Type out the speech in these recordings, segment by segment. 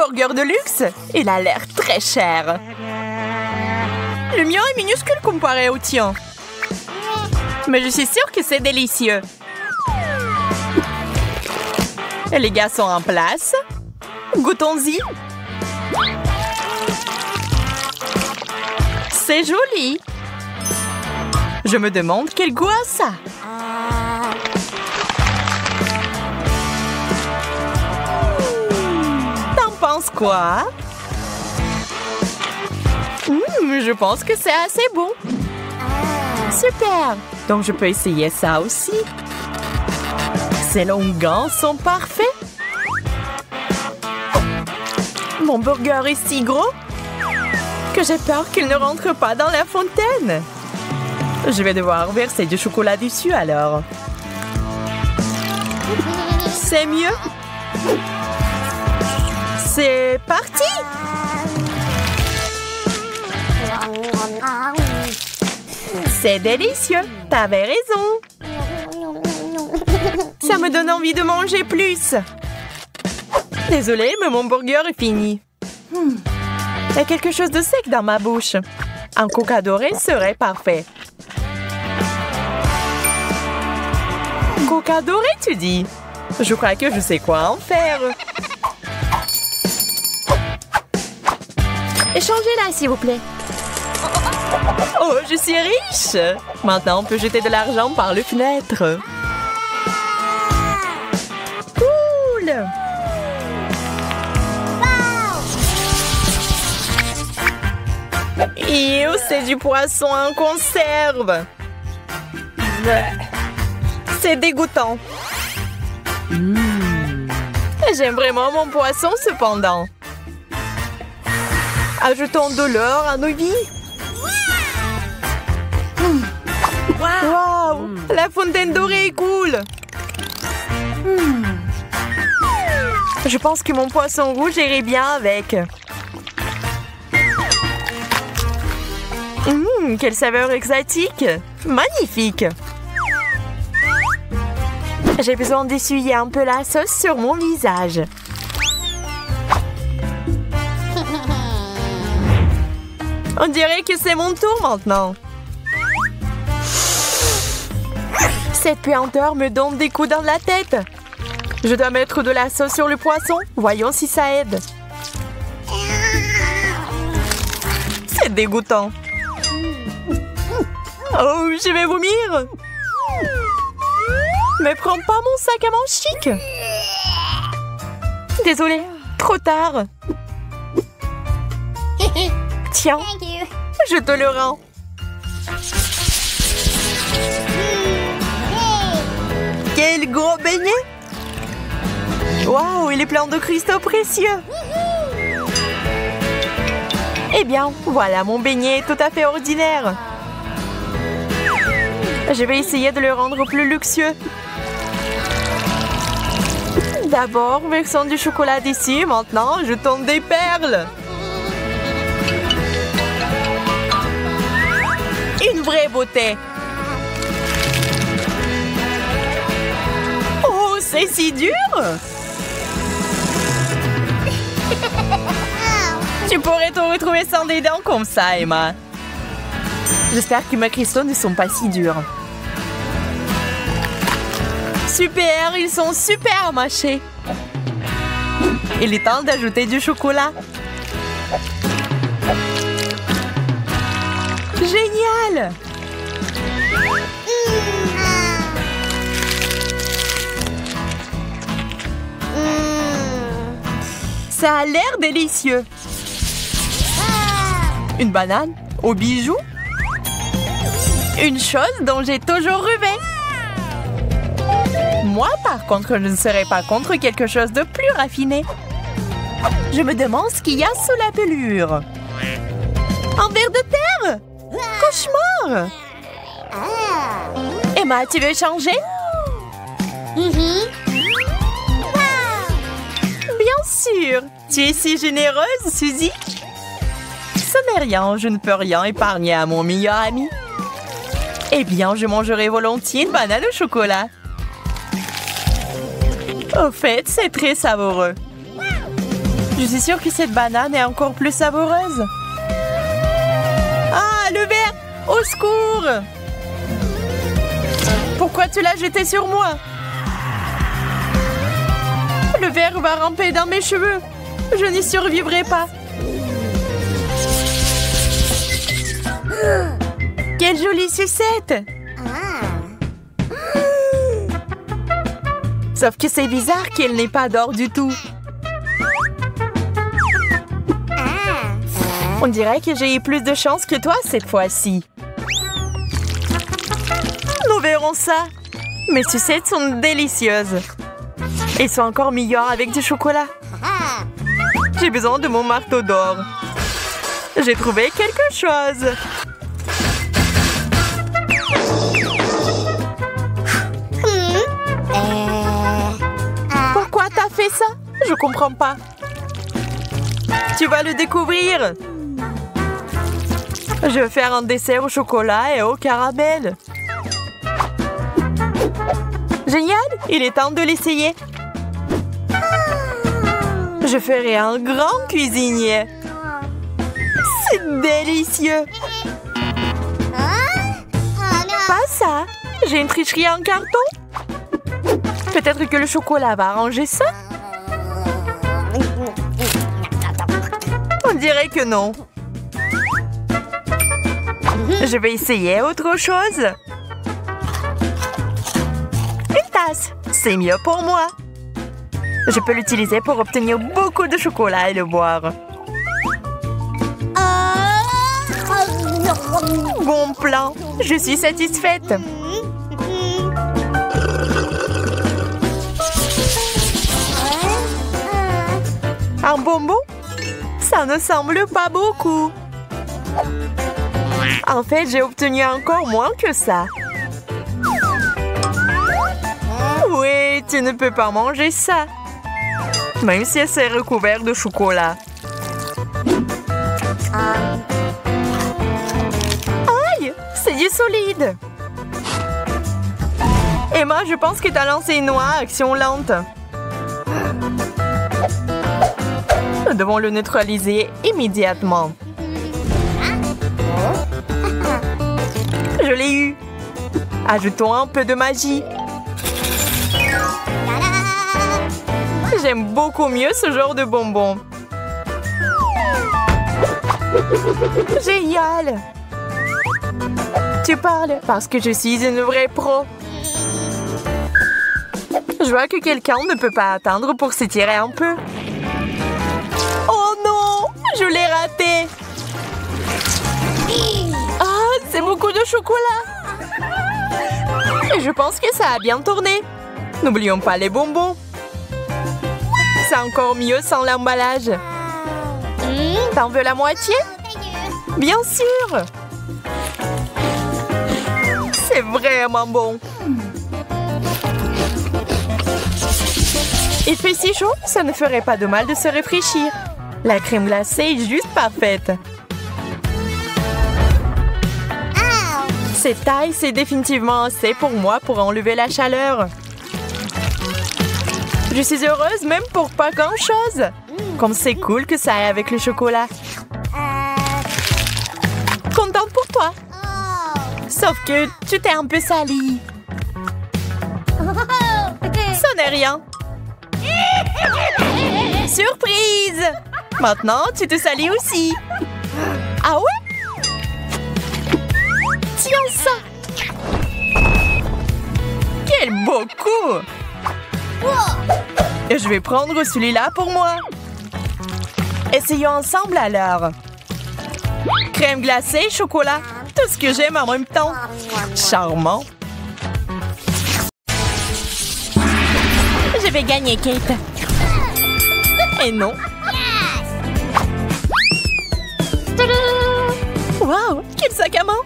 burger de luxe. Il a l'air très cher. Le mien est minuscule comparé au tien. Mais je suis sûre que c'est délicieux. Et les gars sont en place. Goûtons-y. C'est joli. Je me demande quel goût a ça. T'en penses quoi? Je pense que c'est assez bon. Super. Donc je peux essayer ça aussi. Ces longueurs sont parfaits. Mon burger est si gros que j'ai peur qu'il ne rentre pas dans la fontaine. Je vais devoir verser du chocolat dessus alors. C'est mieux. C'est parti! C'est délicieux. T'avais raison. Ça me donne envie de manger plus. Désolée, mais mon burger est fini. Il y a quelque chose de sec dans ma bouche. Un coca doré serait parfait. Coca doré, tu dis? Je crois que je sais quoi en faire. Échangez-la, s'il vous plaît. Oh, je suis riche! Maintenant, on peut jeter de l'argent par les fenêtres. Cool! Ew, c'est du poisson en conserve. C'est dégoûtant. J'aime vraiment mon poisson cependant. Ajoutons de l'or à nos vies. Wow! La fontaine dorée est cool. Je pense que mon poisson rouge irait bien avec. Quelle saveur exotique! Magnifique! J'ai besoin d'essuyer un peu la sauce sur mon visage. On dirait que c'est mon tour maintenant. Cette puanteur me donne des coups dans la tête. Je dois mettre de la sauce sur le poisson. Voyons si ça aide. C'est dégoûtant. Oh, je vais vomir. Mais prends pas mon sac à main chic. Désolée, trop tard. Tiens, je te le rends. Quel gros beignet! Waouh, il est plein de cristaux précieux. Eh bien, voilà, mon beignet est tout à fait ordinaire. Je vais essayer de le rendre plus luxueux. D'abord, versons du chocolat dessus. Maintenant, jetons des perles. Une vraie beauté. Oh, c'est si dur. Tu pourrais te retrouver sans des dents comme ça, Emma. J'espère que mes cristaux ne sont pas si durs. Super, ils sont super mâchés. Il est temps d'ajouter du chocolat. Génial! Ça a l'air délicieux. Une banane aux bijoux. Une chose dont j'ai toujours rêvé. Moi, par contre, je ne serais pas contre quelque chose de plus raffiné. Je me demande ce qu'il y a sous la pelure. Un ver de terre? Cauchemar! Emma, tu veux changer? Bien sûr! Tu es si généreuse, Suzy! Ce n'est rien, je ne peux rien épargner à mon meilleur ami. Eh bien, je mangerai volontiers une banane au chocolat. Au fait, c'est très savoureux. Je suis sûre que cette banane est encore plus savoureuse. Ah, le verre! Au secours! Pourquoi tu l'as jeté sur moi? Le verre va ramper dans mes cheveux. Je n'y survivrai pas. Quelle jolie sucette! Sauf que c'est bizarre qu'elle n'ait pas d'or du tout. On dirait que j'ai eu plus de chance que toi cette fois-ci. Nous verrons ça. Mes sucettes sont délicieuses. Elles sont encore meilleures avec du chocolat. J'ai besoin de mon marteau d'or. J'ai trouvé quelque chose. Pourquoi t'as fait ça? Je comprends pas. Tu vas le découvrir. Je vais faire un dessert au chocolat et au caramel. Génial! Il est temps de l'essayer. Je ferai un grand cuisinier. C'est délicieux. Pas ça. J'ai une tricherie en carton. Peut-être que le chocolat va arranger ça. On dirait que non. Je vais essayer autre chose. Une tasse, c'est mieux pour moi. Je peux l'utiliser pour obtenir beaucoup de chocolat et le boire. Bon plan, je suis satisfaite. Un bonbon? Ça ne semble pas beaucoup. En fait, j'ai obtenu encore moins que ça. Oui, tu ne peux pas manger ça. Même si c'est recouvert de chocolat. Aïe, c'est du solide. Emma, je pense que tu as lancé une noix à action lente. Nous devons le neutraliser immédiatement. Je l'ai eu. Ajoutons un peu de magie. J'aime beaucoup mieux ce genre de bonbons. Génial! Tu parles parce que je suis une vraie pro. Je vois que quelqu'un ne peut pas attendre pour s'étirer un peu. Oh non! Je l'ai raté! Ah, c'est beaucoup de chocolat! Et je pense que ça a bien tourné. N'oublions pas les bonbons. C'est encore mieux sans l'emballage. T'en veux la moitié? Bien sûr! C'est vraiment bon. Il fait si chaud, ça ne ferait pas de mal de se rafraîchir. La crème glacée est juste parfaite. Cette taille, c'est définitivement assez pour moi pour enlever la chaleur. Je suis heureuse même pour pas grand-chose. Comme c'est cool que ça aille avec le chocolat. Contente pour toi. Sauf que tu t'es un peu salie. Ça n'est rien. Surprise! Maintenant, tu te salis aussi. Ah ouais? Tiens ça! Quel beau coup! Et je vais prendre celui-là pour moi. Essayons ensemble alors. Crème glacée, chocolat. Tout ce que j'aime en même temps. Charmant. Je vais gagner, Kate. Et non. Wow, quel sac à main.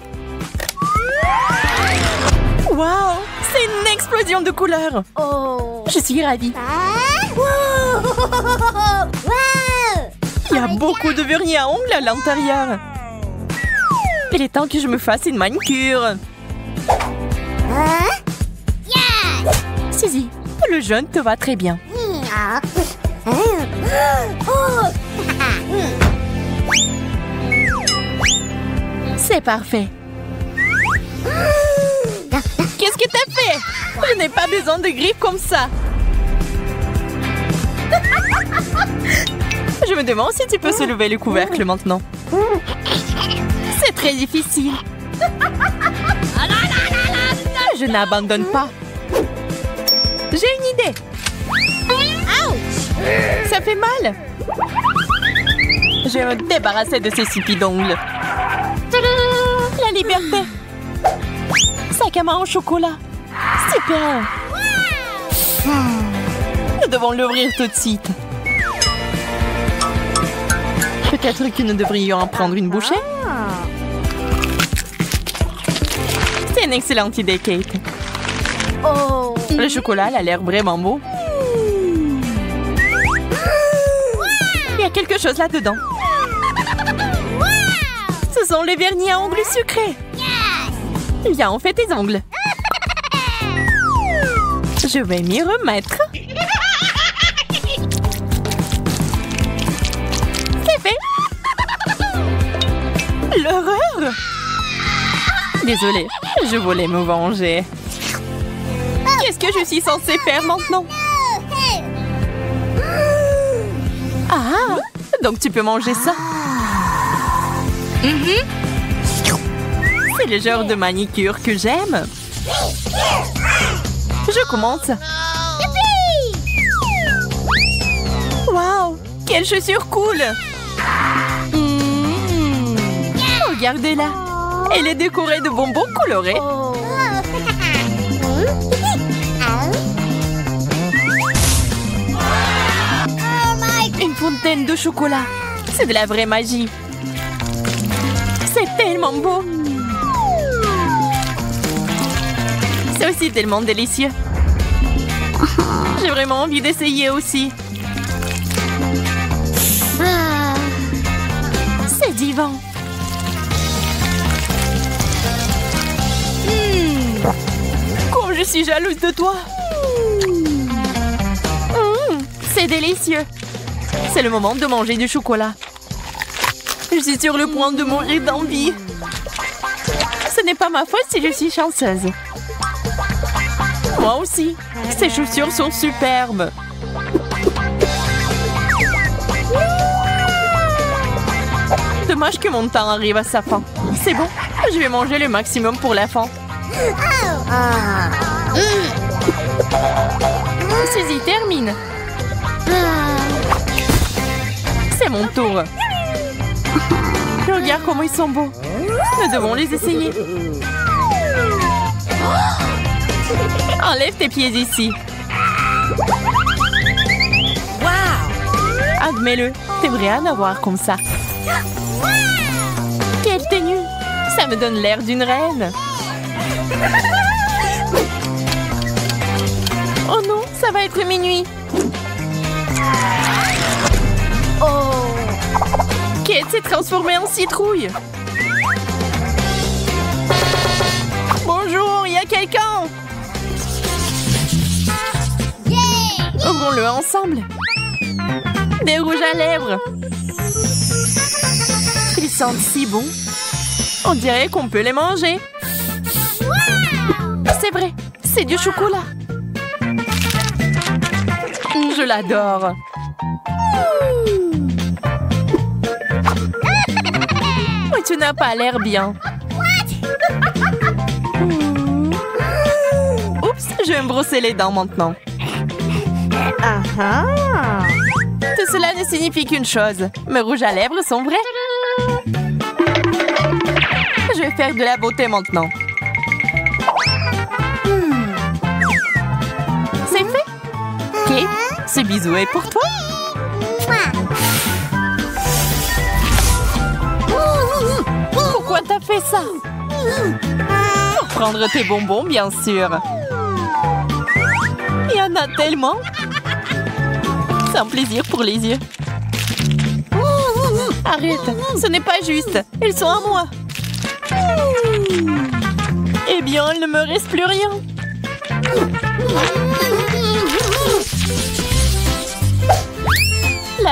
Wow, c'est une explosion de couleurs. Oh. Je suis ravie. Il y a beaucoup de vernis à ongles à l'intérieur. Il est temps que je me fasse une manicure. Suzy, le jaune te va très bien. C'est parfait. Qu'est-ce que t'as fait? Je n'ai pas besoin de griffes comme ça. Je me demande si tu peux soulever le couvercle maintenant. C'est très difficile. Je n'abandonne pas. J'ai une idée. Ça fait mal. Je vais me débarrasser de ces sipis d'ongles. La liberté. Sac à main au chocolat. Super. Nous devons l'ouvrir tout de suite. Peut-être que nous devrions en prendre une bouchée. C'est une excellente idée, Kate. Oh. Le chocolat a l'air vraiment beau. Il y a quelque chose là-dedans. Ce sont les vernis à ongles sucrés. Viens, on fait tes ongles. Je vais m'y remettre. C'est fait. L'horreur. Désolée, je voulais me venger. Qu'est-ce que je suis censée faire maintenant? Ah, donc tu peux manger ça. C'est le genre de manicure que j'aime. Je commence. Waouh, quelle chaussure cool. Regardez-la. Elle est décorée de bonbons colorés. Une fontaine de chocolat. C'est de la vraie magie. C'est tellement beau. C'est aussi tellement délicieux. J'ai vraiment envie d'essayer aussi. C'est divin. Comme je suis jalouse de toi. C'est délicieux. C'est le moment de manger du chocolat. Je suis sur le point de mourir d'envie. Ce n'est pas ma faute si je suis chanceuse. Moi aussi. Ces chaussures sont superbes. Dommage que mon temps arrive à sa fin. C'est bon, je vais manger le maximum pour la fin. Suzy, termine. C'est mon tour. Regarde comment ils sont beaux. Nous devons les essayer. Enlève tes pieds ici. Wow! Admets-le, t'aimerais en avoir comme ça. Quelle tenue! Ça me donne l'air d'une reine. Oh non, ça va être minuit. Oh! Kate s'est transformée en citrouille. Bonjour, il y a quelqu'un? Ouvrons-le ensemble. Des rouges à lèvres. Ils sentent si bon. On dirait qu'on peut les manger. C'est vrai, c'est du chocolat. Je l'adore. Mais tu n'as pas l'air bien. Oups, je vais me brosser les dents maintenant. Tout cela ne signifie qu'une chose. Mes rouges à lèvres sont vrais. Je vais faire de la beauté maintenant. C'est fait. Kate, ce bisou est pour toi. Pourquoi t'as fait ça? Pour prendre tes bonbons, bien sûr. Il y en a tellement. C'est un plaisir pour les yeux. Arrête, ce n'est pas juste. Ils sont à moi. Eh bien, il ne me reste plus rien.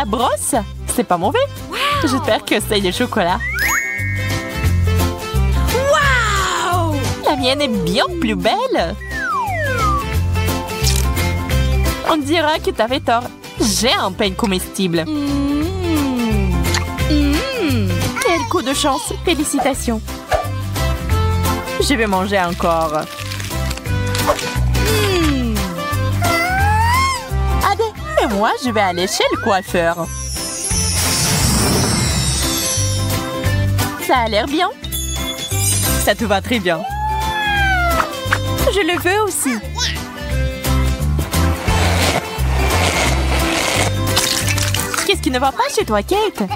la brosse? C'est pas mauvais. Wow. J'espère que c'est du chocolat. Wow! La mienne est bien plus belle. On dira que t'avais tort. J'ai un pain comestible. Quel coup de chance. Félicitations. Je vais manger encore. Allez, et moi, je vais aller chez le coiffeur. Ça a l'air bien. Ça te va très bien. Je le veux aussi. Qu'est-ce qui ne va pas chez toi, Kate?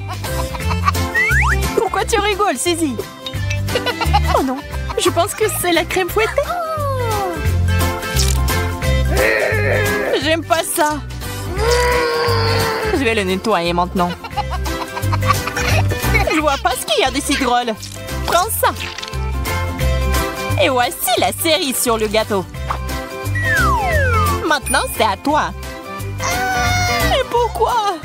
Pourquoi tu rigoles, Suzy? Oh non, je pense que c'est la crème fouettée. J'aime pas ça. Je vais le nettoyer maintenant. Je vois pas ce qu'il y a de si drôle. Prends ça. Et voici la cerise sur le gâteau. Maintenant, c'est à toi. Et pourquoi?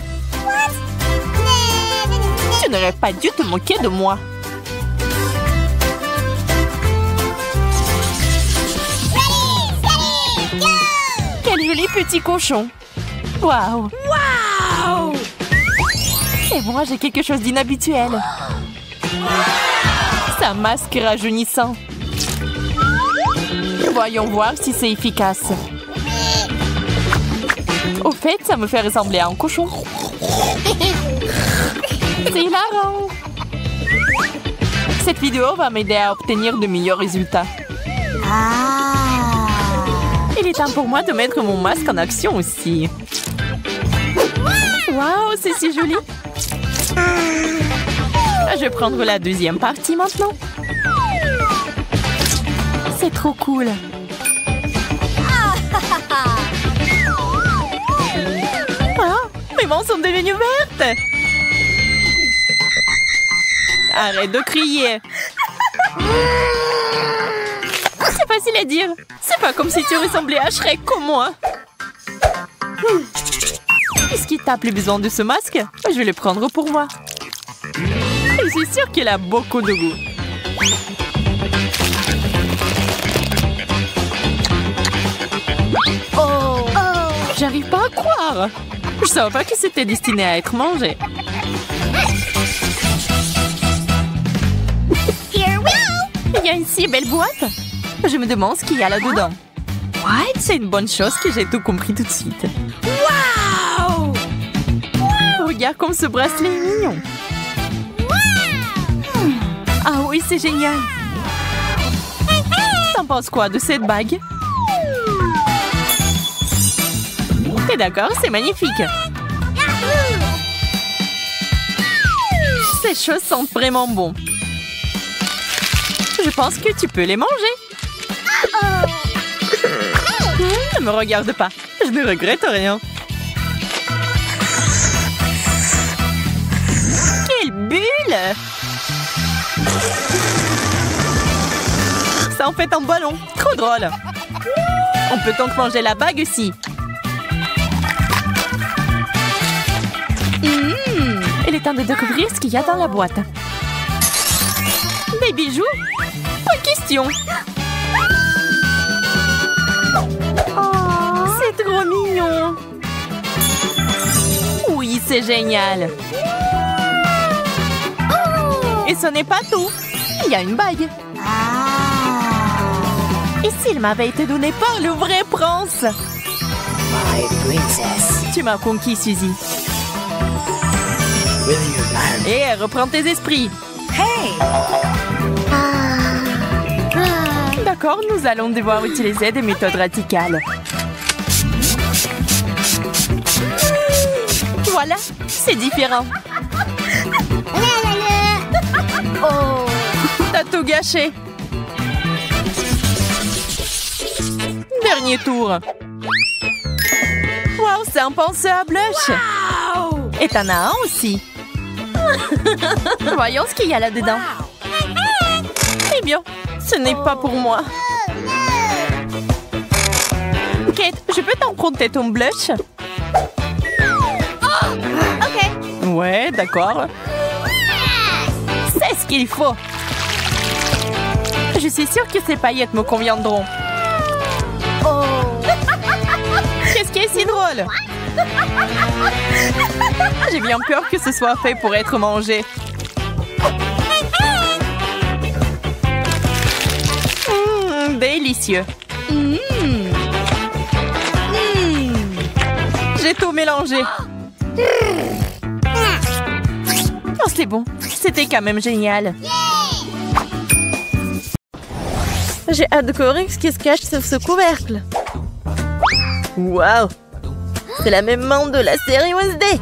Tu n'aurais pas dû te moquer de moi. Quel joli petit cochon. Waouh. Waouh. Et moi, j'ai quelque chose d'inhabituel. C'est un masque rajeunissant. Voyons voir si c'est efficace. Au fait, ça me fait ressembler à un cochon. C'est hilarant. Cette vidéo va m'aider à obtenir de meilleurs résultats. Il est temps pour moi de mettre mon masque en action aussi. Waouh, c'est si joli. Je vais prendre la deuxième partie maintenant. C'est trop cool. Ah, mes mains sont devenues vertes. Arrête de crier. C'est facile à dire. C'est pas comme si tu ressemblais à Shrek comme moi. Est-ce qu'il t'a plus besoin de ce masque? Je vais le prendre pour moi. Je suis sûre qu'il a beaucoup de goût. Oh, j'arrive pas à croire. Je savais pas que c'était destiné à être mangé. Il y a une si belle boîte. Je me demande ce qu'il y a là-dedans. What? C'est une bonne chose que j'ai tout compris tout de suite. Wow! Regarde comme ce bracelet est mignon. Ah oui, c'est génial. T'en penses quoi de cette bague? T'es d'accord? C'est magnifique. Ces choses sentent vraiment bon. Je pense que tu peux les manger. Ne me regarde pas. Je ne regrette rien. Quelle bulle! Ça en fait un ballon. Trop drôle. On peut donc manger la bague aussi. Il est temps de découvrir ce qu'il y a dans la boîte. Des bijoux? Pas question. Oh, c'est trop mignon. Oui, c'est génial. Et ce n'est pas tout. Il y a une bague. Et s'il m'avait été donné par le vrai prince? My princess. Tu m'as conquis, Suzy. Et reprends tes esprits. Hey! D'accord, nous allons devoir utiliser des méthodes radicales. Voilà, c'est différent. Oh, t'as tout gâché. Dernier tour. Wow, c'est un penseur à blush. Wow. Et t'en as un aussi. Voyons ce qu'il y a là-dedans. Eh bien, ce n'est pas pour moi. Kate, je peux t'emprunter ton blush? Ok. Ouais, d'accord. C'est ce qu'il faut. Je suis sûre que ces paillettes me conviendront. Oh. Qu'est-ce qui est si drôle? J'ai bien peur que ce soit fait pour être mangé. Délicieux. J'ai tout mélangé. Oh, c'est bon. C'était quand même génial. J'ai hâte de découvrir ce qui se cache sous ce couvercle. Waouh! C'est la même menthe de la série Wednesday.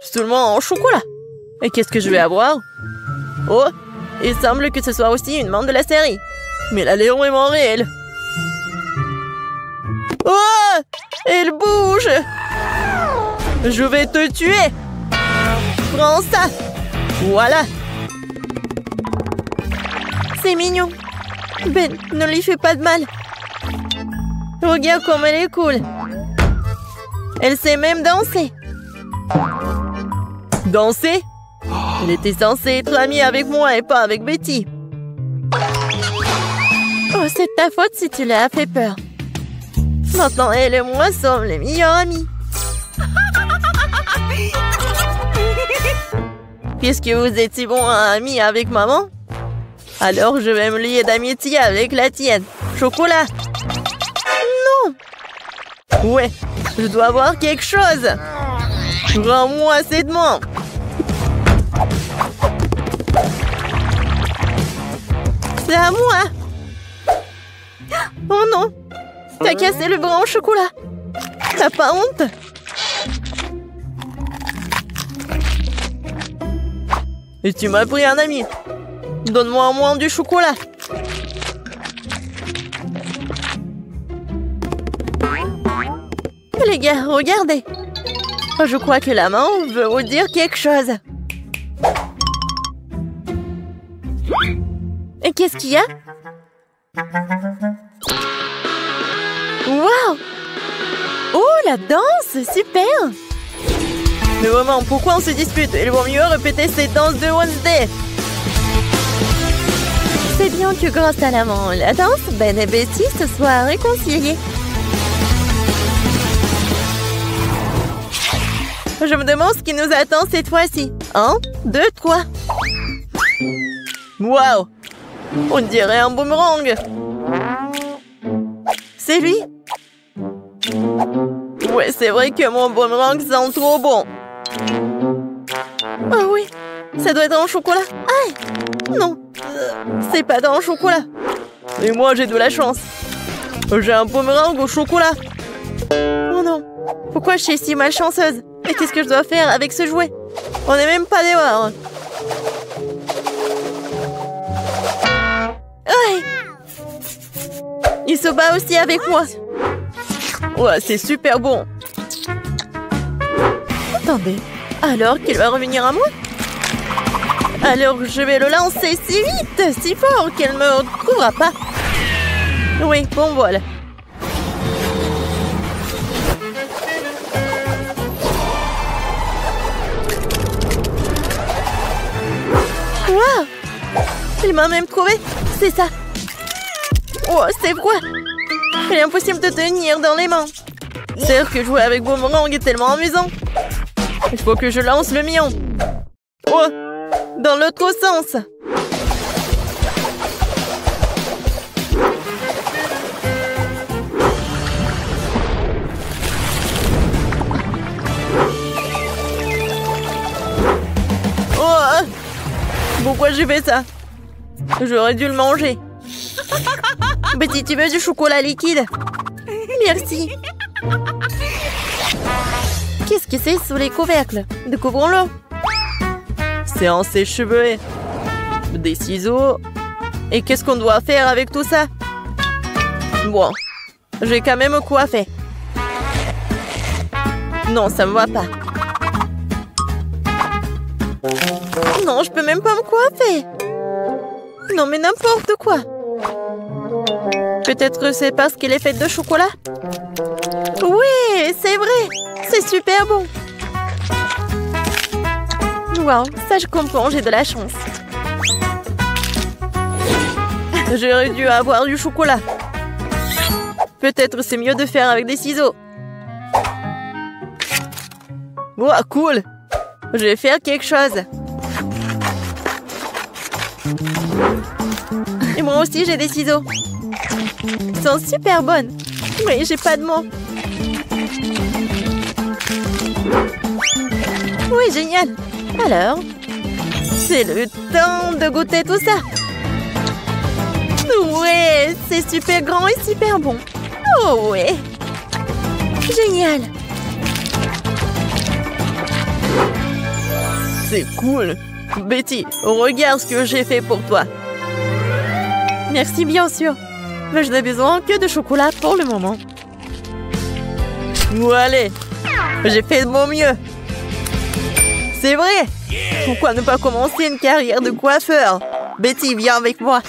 Seulement en chocolat. Et qu'est-ce que je vais avoir? Oh! Il semble que ce soit aussi une menthe de la série. Mais elle est vraiment réelle. Oh! Elle bouge! Je vais te tuer! Prends ça! Voilà! C'est mignon. Ben, ne lui fais pas de mal. Regarde comme elle est cool. Elle sait même danser. Danser? Elle était censée être amie avec moi et pas avec Betty. Oh, c'est ta faute si tu l'as fait peur. Maintenant, elle et moi sommes les meilleurs amis. Puisque vous êtes si bons amis avec maman, alors je vais me lier d'amitié avec la tienne. Chocolat. Non. Ouais, je dois avoir quelque chose. Rends-moi cette menthe. C'est à moi. Oh non. T'as cassé le bras en chocolat. T'as pas honte? Et tu m'as pris un ami. Donne-moi au moins du chocolat. Les gars, regardez. Je crois que la main veut vous dire quelque chose. Et qu'est-ce qu'il y a? Waouh! Oh, la danse! Super! Mais maman, pourquoi on se dispute? Il vaut mieux répéter cette danse de Wednesday. C'est bien que grâce à la danse, Ben et Betty se soient réconciliés. Je me demande ce qui nous attend cette fois-ci. 1, 2, 3. Waouh! On dirait un boomerang. C'est lui? Ouais, c'est vrai que mon boomerang sent trop bon. Oh oui, ça doit être en chocolat. Aïe! Non, c'est pas dans le chocolat. Et moi, j'ai de la chance. J'ai un boomerang au chocolat. Oh non, pourquoi je suis si malchanceuse? Et qu'est-ce que je dois faire avec ce jouet? On n'est même pas dehors. Aïe! Il se bat aussi avec moi. Ouais, c'est super bon. Attendez, alors qu'il va revenir à moi? Alors je vais le lancer si vite, si fort qu'elle ne me retrouvera pas. Oui, bon voilà. Waouh! Il m'a même trouvé. C'est ça. Oh, c'est quoi? Il est impossible de tenir dans les mains. C'est sûr que jouer avec boomerang est tellement amusant. Il faut que je lance le mien. Oh! Dans l'autre sens. Oh! Pourquoi j'ai fait ça? J'aurais dû le manger. Betty, tu veux du chocolat liquide? Merci. Qu'est-ce que c'est sous les couvercles? Découvrons-le. C'est un sèche-cheveux. Des ciseaux. Et qu'est-ce qu'on doit faire avec tout ça? Bon, j'ai quand même coiffé. Non, ça me va pas. Non, je peux même pas me coiffer. Non, mais n'importe quoi. Peut-être que c'est parce qu'elle est faite de chocolat? Oui, c'est vrai. C'est super bon. Wow, ça je comprends, j'ai de la chance. J'aurais dû avoir du chocolat. Peut-être c'est mieux de faire avec des ciseaux. Wow, cool. Je vais faire quelque chose. Et moi aussi, j'ai des ciseaux. Ils sont super bonnes. Mais j'ai pas de mots. Oui, génial. Alors, c'est le temps de goûter tout ça. Ouais, c'est super grand et super bon. Oh ouais. Génial. C'est cool. Betty, regarde ce que j'ai fait pour toi. Merci, bien sûr. Mais je n'ai besoin que de chocolat pour le moment. Bon, allez. J'ai fait de mon mieux. C'est vrai. Pourquoi ne pas commencer une carrière de coiffeur? Betty, viens avec moi.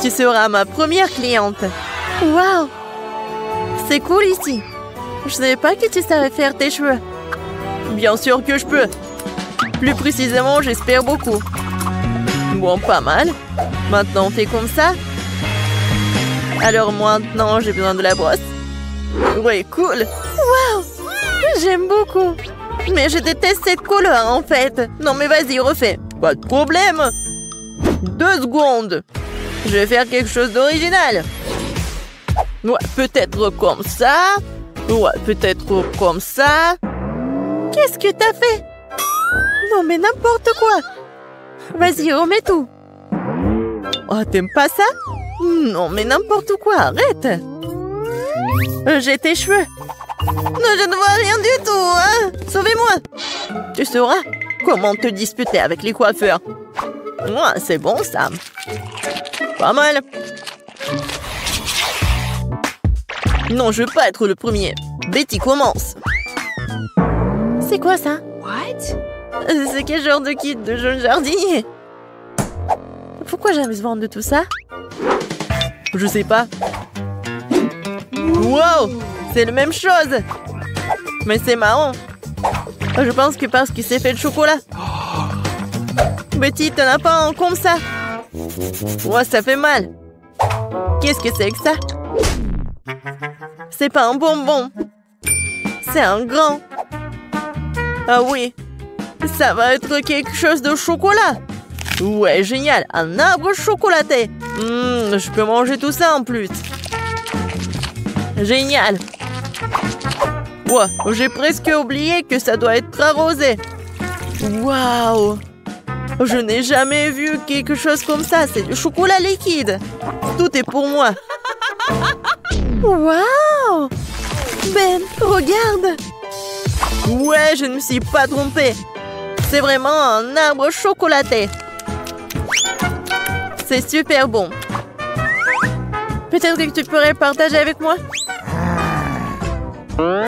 Tu seras ma première cliente. Waouh. C'est cool ici. Je savais pas que tu savais faire tes cheveux. Bien sûr que je peux. Plus précisément, j'espère beaucoup. Bon, pas mal. Maintenant, on fait comme ça. Alors maintenant, j'ai besoin de la brosse. Ouais, cool. Waouh. J'aime beaucoup. Mais je déteste cette couleur, en fait. Non, mais vas-y, refais. Pas de problème. 2 secondes. Je vais faire quelque chose d'original. Ouais, peut-être comme ça. Ouais, peut-être comme ça. Qu'est-ce que t'as fait? Non, mais n'importe quoi. Vas-y, remets tout. Oh, t'aimes pas ça? Non, mais n'importe quoi, arrête. J'ai tes cheveux. Non, je ne vois rien du tout, hein. Sauvez-moi. Tu sauras comment te disputer avec les coiffeurs. Ouais, c'est bon, ça. Pas mal. Non, je veux pas être le premier. Betty, commence. C'est quoi ça? What? C'est quel genre de kit de jeune jardinier? Pourquoi j'ai besoin de tout ça? Je sais pas. Wow! C'est la même chose! Mais c'est marrant. Je pense que parce qu'il s'est fait de chocolat. Betty, t'en as pas un comme ça? Ouais, ça fait mal. Qu'est-ce que c'est que ça? C'est pas un bonbon. C'est un grand. Ah oui. Ça va être quelque chose de chocolat. Ouais, génial. Un arbre chocolaté. Je peux manger tout ça en plus. Génial. Ouais, j'ai presque oublié que ça doit être arrosé. Waouh. Je n'ai jamais vu quelque chose comme ça. C'est du chocolat liquide. Tout est pour moi. Waouh. Ben, regarde. Ouais, je ne me suis pas trompée. C'est vraiment un arbre chocolaté. C'est super bon. Peut-être que tu pourrais partager avec moi?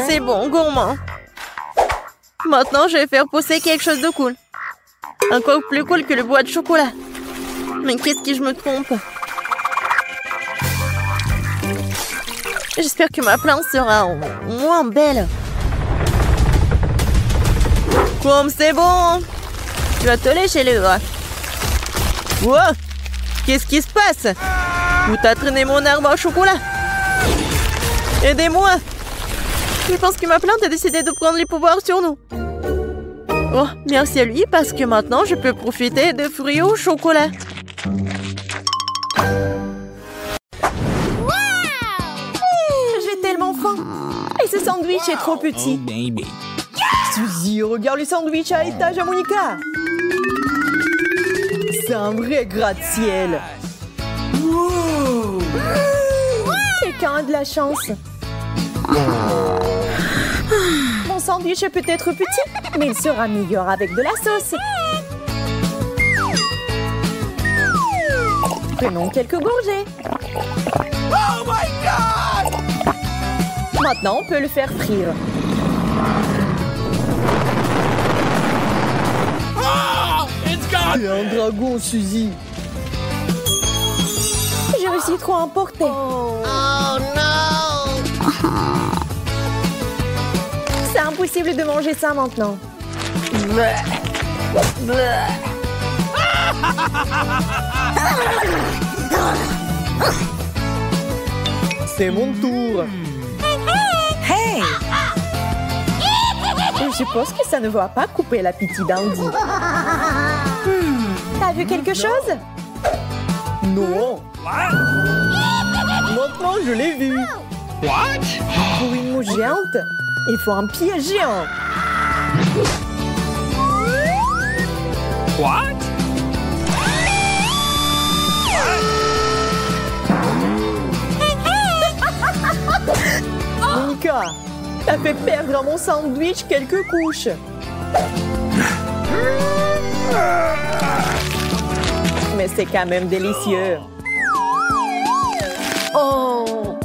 C'est bon, gourmand. Maintenant, je vais faire pousser quelque chose de cool. Encore plus cool que le bois de chocolat. Mais qu'est-ce que je me trompe? J'espère que ma plante sera moins belle. Comme c'est bon. Tu vas te lécher les doigts. Wow. Qu'est-ce qui se passe? Où t'as traîné mon arbre au chocolat? Aidez-moi. Je pense que ma plante a décidé de prendre les pouvoirs sur nous. Oh, merci à lui parce que maintenant je peux profiter de fruits au chocolat. J'ai tellement faim. Et ce sandwich est trop petit. Oh, baby. Suzy, regarde le sandwich à étage à Monica. C'est un vrai gratte-ciel. Wow. Quelqu'un a de la chance. Mon sandwich est peut-être petit, mais il sera meilleur avec de la sauce. Prenons quelques gorgées. Oh my God! Maintenant, on peut le faire frire. Oh, it's gone! C'est un dragon, Suzy. J'ai réussi trop à emporter. Oh non! C'est impossible. impossible de manger ça maintenant. C'est mon tour. Hey! Je suppose que ça ne va pas couper l'appétit d'Andy. T'as vu quelque chose? Non. Maintenant, je l'ai vu. What? Pour une mouche géante, il faut un pied géant. What? Monica, t'as fait perdre à mon sandwich quelques couches. Mais c'est quand même délicieux. Oh!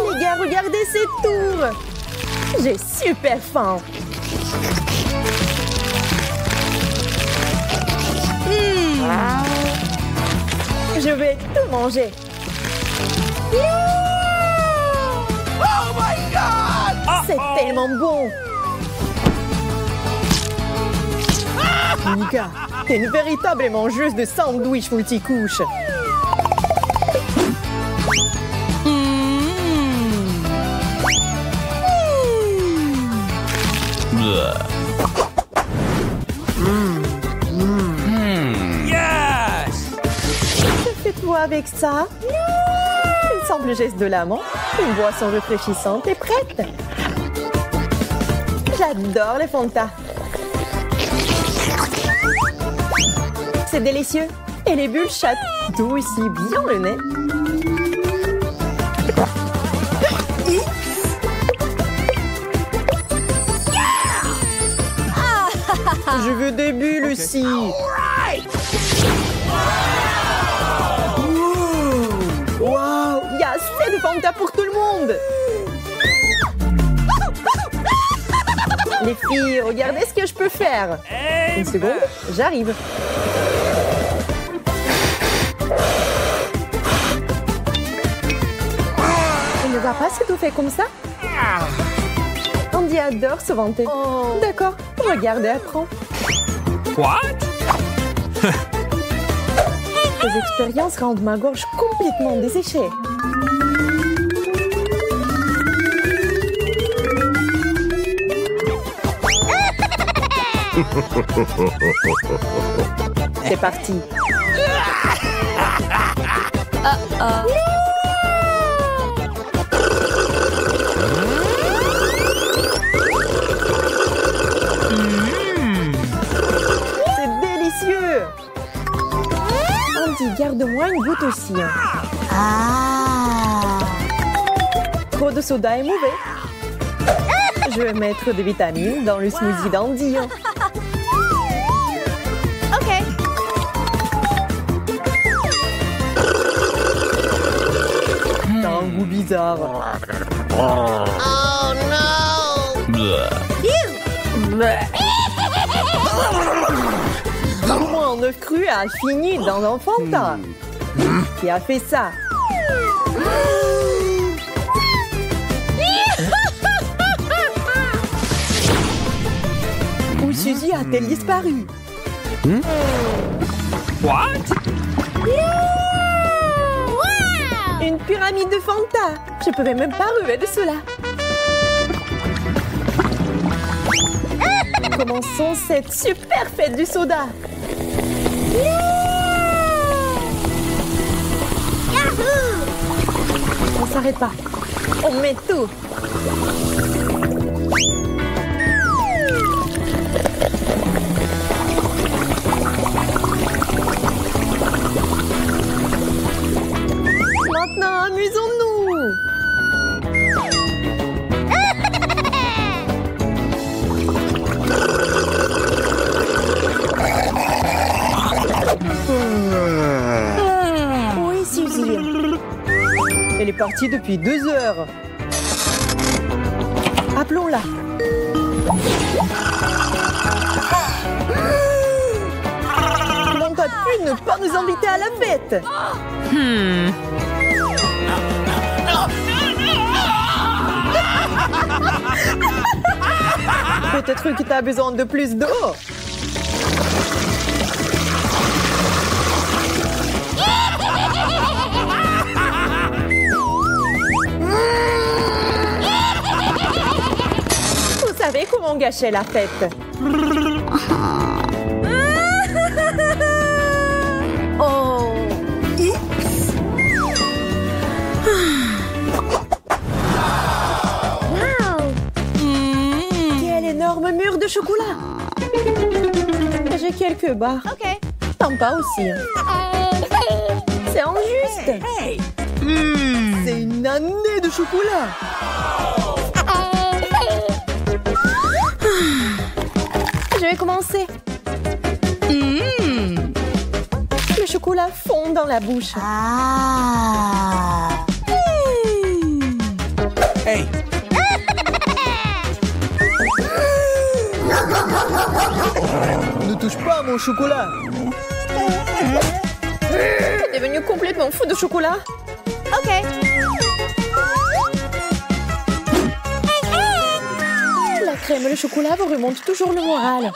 Les gars, regardez ces tours. J'ai super faim. Je vais tout manger. Oh my God! C'est tellement bon. Monica, t'es une véritable mangeuse de sandwich multicouches. Yes! Que fais-toi avec ça? Une simple geste de l'amant. Une boisson rafraîchissante est prête. J'adore les Fanta. C'est délicieux. Et les bulles chatouillent aussi bien le nez. Je veux des bulles aussi. Wow, il y a assez de Fanta pour tout le monde. Les filles, regardez ce que je peux faire. Une seconde, j'arrive. Il ne va pas se tout fait comme ça? Andy adore se vanter. D'accord, regardez, apprends. What? Ces expériences rendent ma gorge complètement desséchée. C'est parti. C'est délicieux. Andy, garde-moi une goutte aussi. Trop de soda est mauvais. Je vais mettre des vitamines dans le smoothie d'Andy. T'as un goût bizarre. Comment un œuf cru a fini dans un Fanta? Qui a fait ça? Où Suzy a-t-elle disparu? What? Une pyramide de Fanta. Je pouvais même pas rêver de cela. Commençons cette super fête du soda. On s'arrête pas. On met tout. Maintenant, amusons-nous. Oui, Suzy. Elle est partie depuis 2 heures. Appelons-la. Dans ta Et ne pas nous inviter à la fête. Peut-être que tu as besoin de plus d'eau. Vous savez comment gâcher la fête? Oh! Quel énorme mur de chocolat! J'ai quelques barres. Okay. Sympa aussi. C'est injuste. Hey! C'est une année de chocolat. Je vais commencer. Le chocolat fond dans la bouche. Hey! Ne touche pas à mon chocolat. C'est devenu complètement fou de chocolat. OK. La crème et le chocolat vous remontent toujours le moral.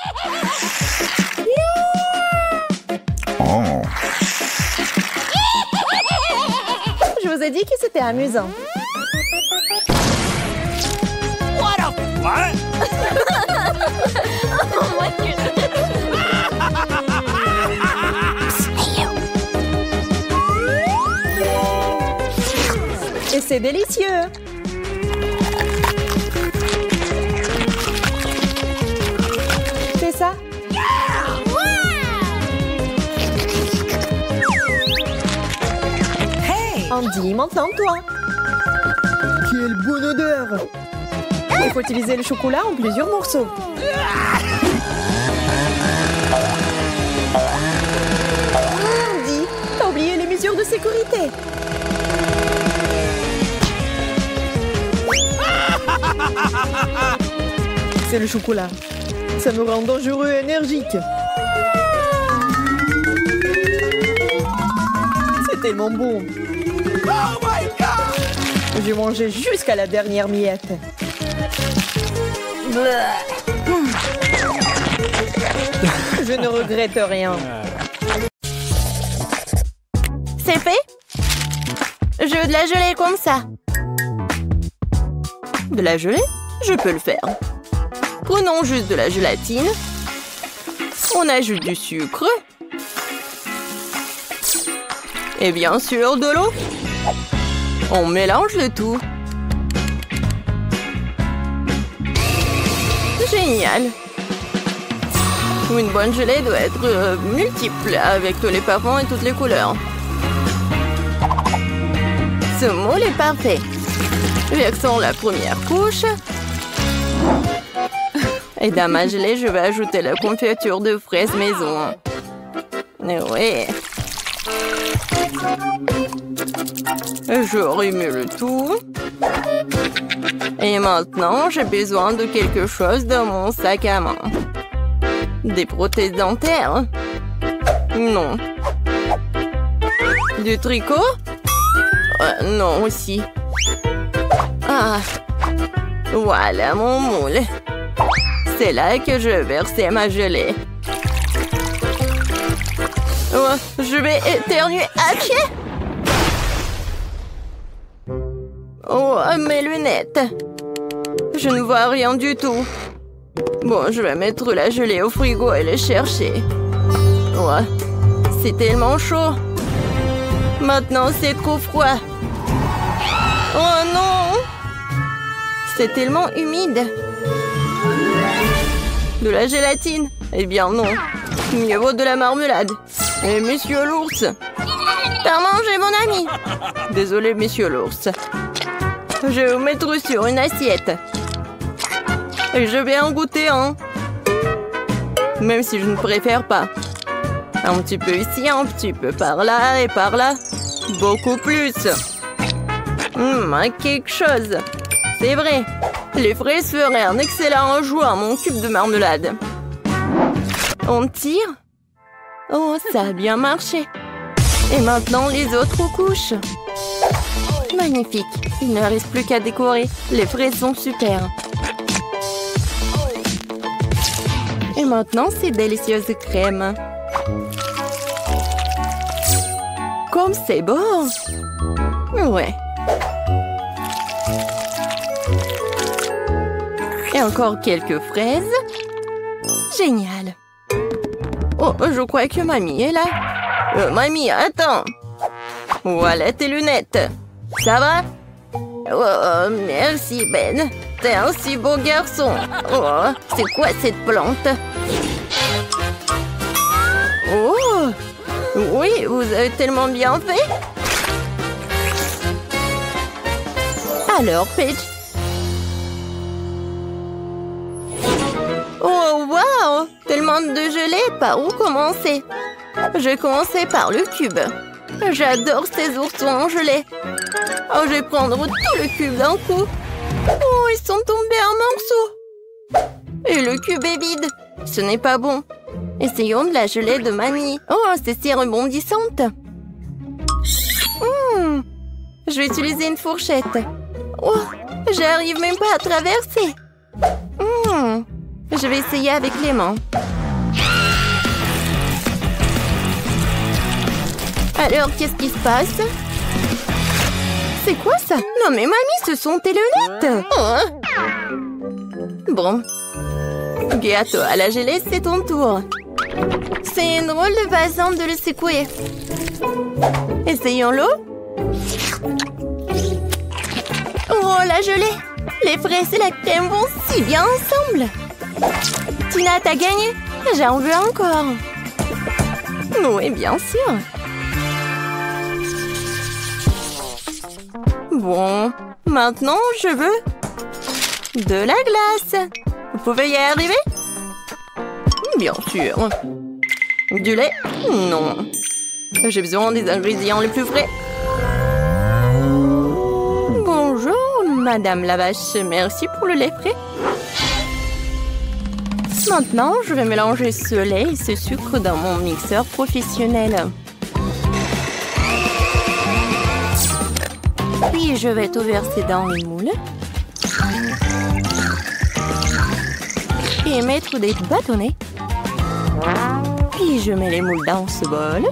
Je vous ai dit que c'était amusant. What a... What? Et c'est délicieux. C'est ça? Hey! Andy, maintenant toi. Quelle bonne odeur. Il faut utiliser le chocolat en plusieurs morceaux. Andy, t'as oublié les mesures de sécurité. C'est le chocolat. Ça me rend dangereux et énergique. C'est tellement bon. Oh my God! J'ai mangé jusqu'à la dernière miette. Je ne regrette rien. C'est fait? Je veux de la gelée comme ça. De la gelée? Je peux le faire. Prenons juste de la gélatine. On ajoute du sucre. Et bien sûr de l'eau. On mélange le tout. Génial. Une bonne gelée doit être multiple, avec tous les parfums et toutes les couleurs. Ce moule est parfait. Versons la première couche. Et dans ma gelée, je vais ajouter la confiture de fraises maison. Oui. Je remue le tout. Et maintenant, j'ai besoin de quelque chose dans mon sac à main. Des prothèses dentaires? Non. Du tricot? Non aussi. Ah. Voilà mon moule. C'est là que je vais verser ma gelée. Oh, je vais éternuer. Achille! Oh, mes lunettes. Je ne vois rien du tout. Bon, je vais mettre la gelée au frigo et les chercher. Oh, c'est tellement chaud. Maintenant, c'est trop froid. Oh non! C'est tellement humide. De la gélatine? Eh bien non. Mieux vaut de la marmelade. Et monsieur l'ours. T'as mangé mon ami. Désolé, monsieur l'ours. Je vais vous mettre sur une assiette. Et je vais en goûter un. Même si je ne préfère pas. Un petit peu ici, un petit peu par là et par là. Beaucoup plus. Quelque chose. C'est vrai. Les fraises feraient un excellent ajout à mon cube de marmelade. On tire? Oh, ça a bien marché. Et maintenant, les autres couches. Magnifique. Il ne reste plus qu'à décorer. Les fraises sont super. Et maintenant, ces délicieuses crèmes. Comme c'est beau. Ouais. Et encore quelques fraises. Génial. Oh, je crois que mamie est là. Mamie, attends. Voilà tes lunettes. Ça va? Oh, merci Ben. T'es un si beau garçon. Oh, c'est quoi cette plante? Oh, oui, vous avez tellement bien fait. Alors, Paige. Oh, wow! Tellement de gelée, par où commencer? Je vais commencer par le cube. J'adore ces oursons en gelée. Oh, je vais prendre tout le cube d'un coup. Oh, ils sont tombés en morceaux. Et le cube est vide. Ce n'est pas bon. Essayons de la gelée de mamie. Oh, c'est si rebondissante. Je vais utiliser une fourchette. Oh, j'arrive même pas à traverser. Je vais essayer avec les mains. Alors, qu'est-ce qui se passe? C'est quoi ça? Non mais mamie, ce sont tes lunettes. Bon. Gâteau à la gelée, c'est ton tour. C'est une drôle de façon de le secouer. Essayons-le. Oh, la gelée! Les fraises et la crème vont si bien ensemble. Tina, t'as gagné? J'en veux encore. Oui, bien sûr. Bon, maintenant, je veux de la glace. Vous pouvez y arriver? Bien sûr. Du lait? Non. J'ai besoin des ingrédients les plus frais. Bonjour, Madame la vache. Merci pour le lait frais. Maintenant, je vais mélanger ce lait et ce sucre dans mon mixeur professionnel. Puis, je vais tout verser dans le moule. Et mettre des bâtonnets. Puis, je mets les moules dans ce bol.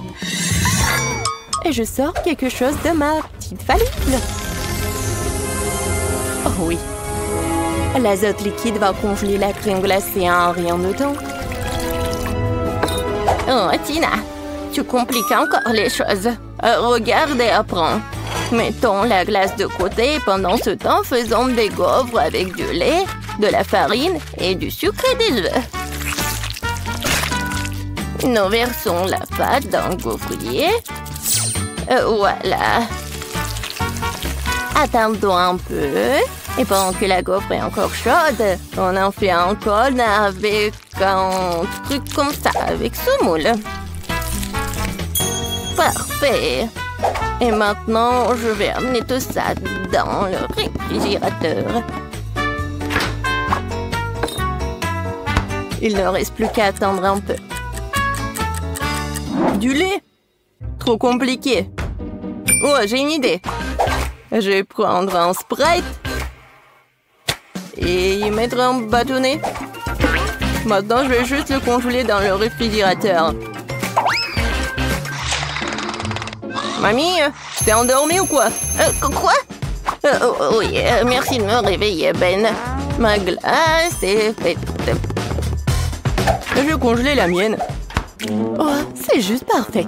Et je sors quelque chose de ma petite fallible. Oh oui. L'azote liquide va congeler la crème glacée en rien de temps. Oh, Tina, tu compliques encore les choses. Regarde et apprends. Mettons la glace de côté et pendant ce temps, faisons des gaufres avec du lait, de la farine et du sucre et des œufs. Nous versons la pâte dans le gaufrier. Voilà. Attendons un peu. Et pendant que la gaufre est encore chaude, on en fait un cône avec un truc comme ça, avec ce moule. Parfait. Et maintenant, je vais amener tout ça dans le réfrigérateur. Il ne reste plus qu'à attendre un peu. Du lait? Trop compliqué. Oh, j'ai une idée. Je vais prendre un Sprite et y mettre un bâtonnet. Maintenant, je vais juste le congeler dans le réfrigérateur. Mamie, t'es endormie ou quoi? Quoi? Oui, merci de me réveiller, Ben. Ma glace est faite. Je vais congeler la mienne. Oh, c'est juste parfait.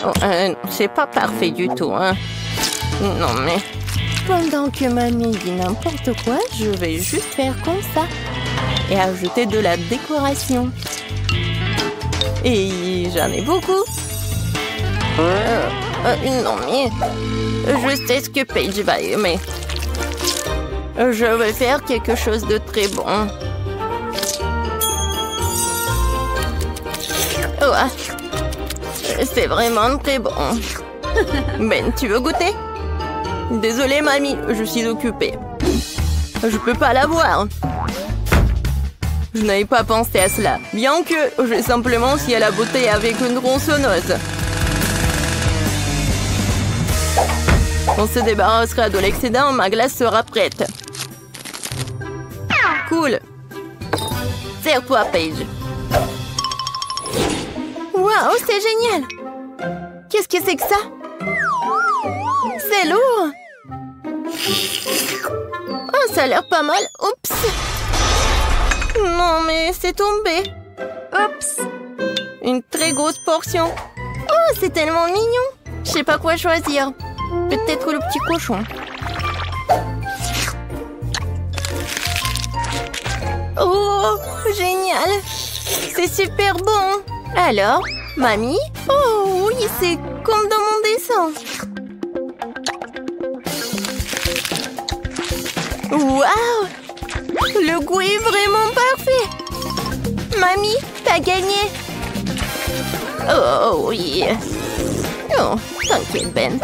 Oh, c'est pas parfait du tout, hein. Non, mais... Pendant que mamie dit n'importe quoi, je vais juste faire comme ça. Et ajouter de la décoration. Et j'en ai beaucoup. Non, mais... Je sais ce que Paige va aimer. Je vais faire quelque chose de très bon. Oh, c'est vraiment très bon. Ben, tu veux goûter? Désolée, mamie, je suis occupée. Je peux pas l'avoir. Je n'avais pas pensé à cela. Bien que j'ai simplement scié la bouteille avec une tronçonneuse. On se débarrassera de l'excédent, ma glace sera prête. Cool. Serre-toi, Paige. Waouh, c'est génial. Qu'est-ce que c'est que ça? C'est lourd. Oh, ça a l'air pas mal. Oups. Non, mais c'est tombé. Oups. Une très grosse portion. Oh, c'est tellement mignon. Je sais pas quoi choisir. Peut-être le petit cochon. Oh, génial. C'est super bon. Alors, mamie? Oh oui, c'est comme dans mon dessin. Waouh! Le goût est vraiment parfait. Mamie, t'as gagné. Oh oui. Oh, t'inquiète, Ben.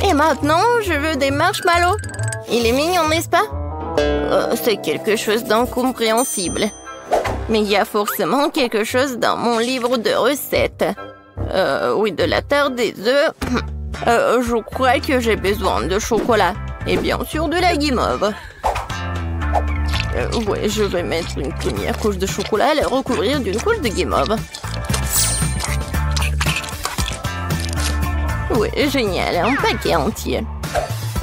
Et maintenant, je veux des marshmallows. Il est mignon, n'est-ce pas? Oh, c'est quelque chose d'incompréhensible. Mais il y a forcément quelque chose dans mon livre de recettes. Oui, de la terre des œufs. Je crois que j'ai besoin de chocolat. Et bien sûr de la guimauve. Ouais, je vais mettre une première couche de chocolat et la recouvrir d'une couche de guimauve. Oui, génial, un paquet entier.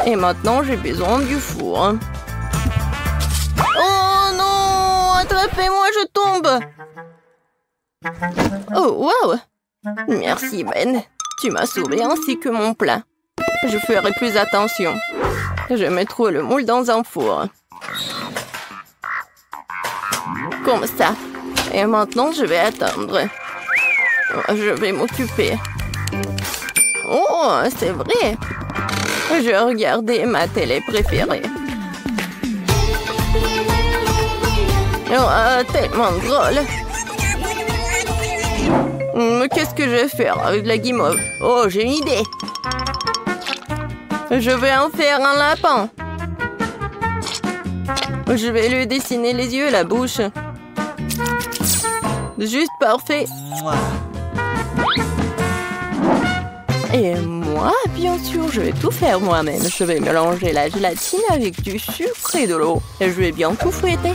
Et maintenant, j'ai besoin du four. Oh non! Attrapez-moi, je tombe! Oh, wow! Merci, Ben. Tu m'as sauvé ainsi que mon plat. Je ferai plus attention. Je mettrai le moule dans un four. Comme ça. Et maintenant, je vais attendre. Je vais m'occuper. Oh, c'est vrai. Je regardais ma télé préférée. Oh, tellement drôle. Qu'est-ce que je vais faire avec la guimauve? Oh, j'ai une idée. Je vais en faire un lapin. Je vais lui dessiner les yeux et la bouche. Juste parfait. Et moi, bien sûr, je vais tout faire moi-même. Je vais mélanger la gélatine avec du sucre et de l'eau. Et je vais bien tout fouetter.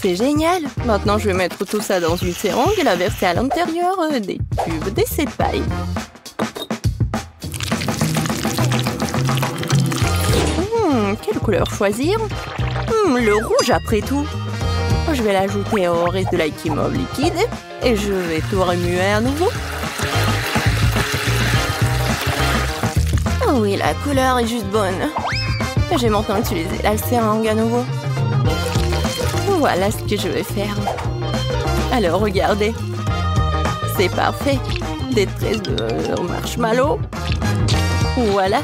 C'est génial. Maintenant, je vais mettre tout ça dans une seringue et la verser à l'intérieur des tubes d'essai de paille. Quelle couleur choisir? Le rouge après tout. Je vais l'ajouter au reste de la guimauve liquide et je vais tout remuer à nouveau. Oh oui, la couleur est juste bonne. Je vais maintenant utiliser la seringue à nouveau. Voilà ce que je vais faire. Alors, regardez. C'est parfait. Des tresses de marshmallow. Voilà.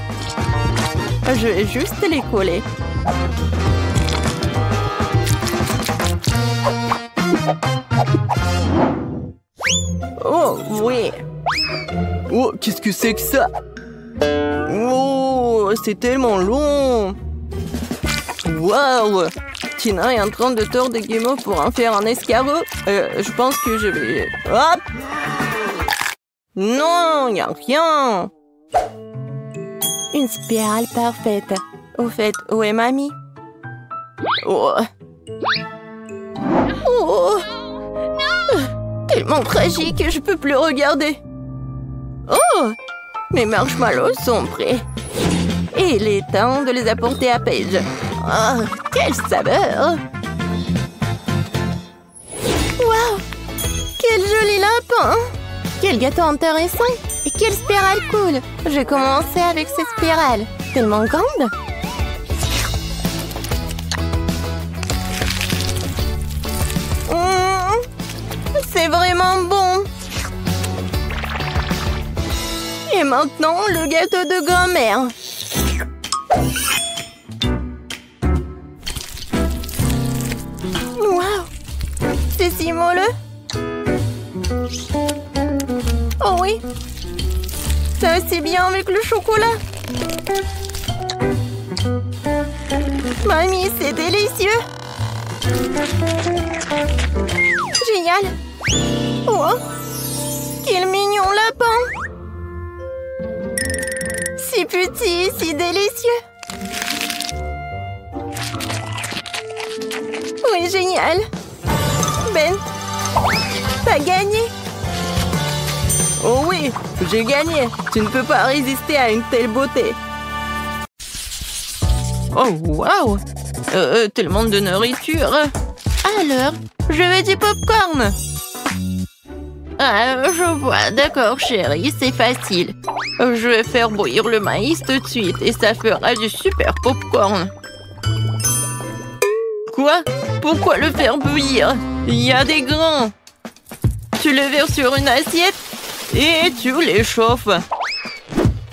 Je vais juste les coller. Oh, oui. Oh, qu'est-ce que c'est que ça? Oh, c'est tellement long. Waouh! Tina est en train de tordre des guimauves pour en faire un escargot. Je pense que je vais... Hop! Non, il n'y a rien. Une spirale parfaite. Au fait, où est mamie? Oh! Oh! Tellement tragique, je peux plus regarder. Oh! Mes marshmallows sont prêts. Et il est temps de les apporter à Paige. Oh, quelle saveur! Waouh! Quel joli lapin! Quel gâteau intéressant! Et quelle spirale cool! Je vais commencer avec cette spirale. Tellement grande! C'est vraiment bon! Et maintenant, le gâteau de grand-mère. Waouh! C'est si moelleux! Oh oui! C'est aussi bien avec le chocolat! Mamie, c'est délicieux. Génial. Oh, quel mignon lapin. Si petit, si délicieux. Oui, génial. Ben, t'as gagné. Oh oui, j'ai gagné. Tu ne peux pas résister à une telle beauté. Oh, waouh! Tellement de nourriture. Alors, je veux du popcorn. Ah, je vois. D'accord, chérie, c'est facile. Je vais faire bouillir le maïs tout de suite et ça fera du super popcorn. Quoi? Pourquoi le faire bouillir? Il y a des grains. Tu le verses sur une assiette et tu les chauffes.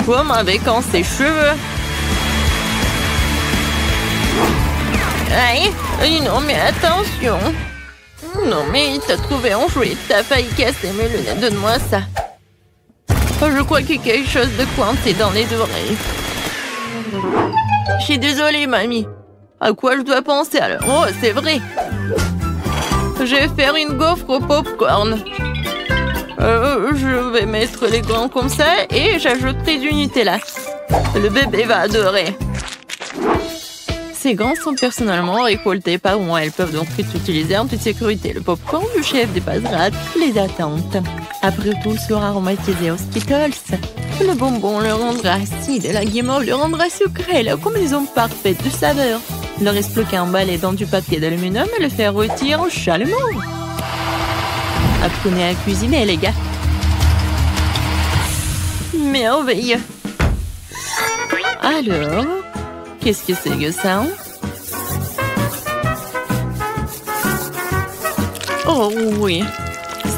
Comme avec un sèche-cheveux. Aïe, non mais attention. Non mais t'as trouvé un jouet, t'as failli casser mes lunettes, donne-moi ça. Oh, je crois qu'il y a quelque chose de coincé dans les oreilles. Je suis désolée, mamie. À quoi je dois penser alors? Oh, c'est vrai. Je vais faire une gaufre au popcorn. Je vais mettre les grains comme ça et j'ajouterai du Nutella. Le bébé va adorer. Ces grains sont personnellement récoltés par moi. Elles peuvent donc être utilisées en toute sécurité. Le popcorn du chef dépassera toutes les attentes. Après tout, il sera aromatisé aux Skittles. Le bonbon le rendra acide et la guimauve le rendra sucré. La combinaison parfaite de saveurs. Il ne reste plus qu'à emballer dans du papier d'aluminium et le faire rôtir chalumeau. Apprenez à cuisiner, les gars. Merveilleux. Alors, qu'est-ce que c'est que ça? Oh oui,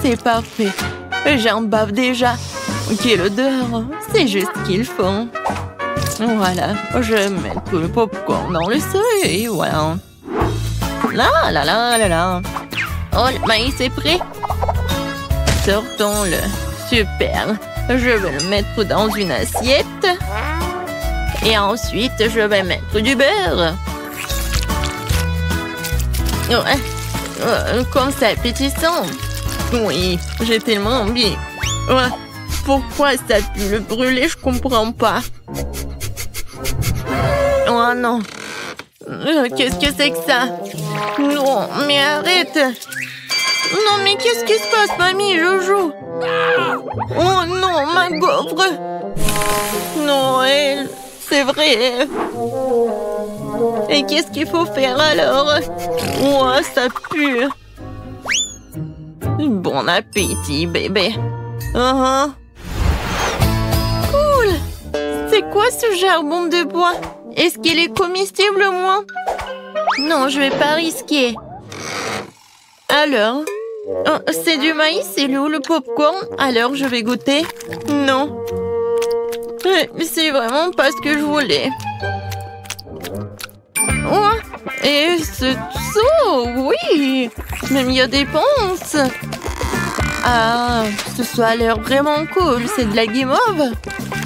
c'est parfait. J'en bave déjà. Quelle odeur. C'est juste ce qu'il faut. Voilà, je vais mettre le popcorn dans le seuil et voilà. Là, là, là, là, là. Oh, le maïs est prêt. Sortons-le. Super. Je vais le mettre dans une assiette. Et ensuite, je vais mettre du beurre. Comme ça, appétissant. Oui, j'ai tellement envie. Pourquoi ça pue le brûler? Je comprends pas. Oh non. Qu'est-ce que c'est que ça? Non, mais arrête. Non, mais qu'est-ce qui se passe, mamie? Je joue. Oh non, ma gaufre. Non, elle... C'est vrai. Et qu'est-ce qu'il faut faire alors? Oh, ça pue. Bon appétit, bébé. Cool. C'est quoi ce charbon de bois? Est-ce qu'il est comestible, moi? Non, je vais pas risquer. Alors? Oh, c'est du maïs, c'est où le popcorn? Alors, je vais goûter. Non. C'est vraiment pas ce que je voulais. Oh, et ce saut, oui. Même il y a des ponces. Ah, ce a l'air vraiment cool. C'est de la guimauve.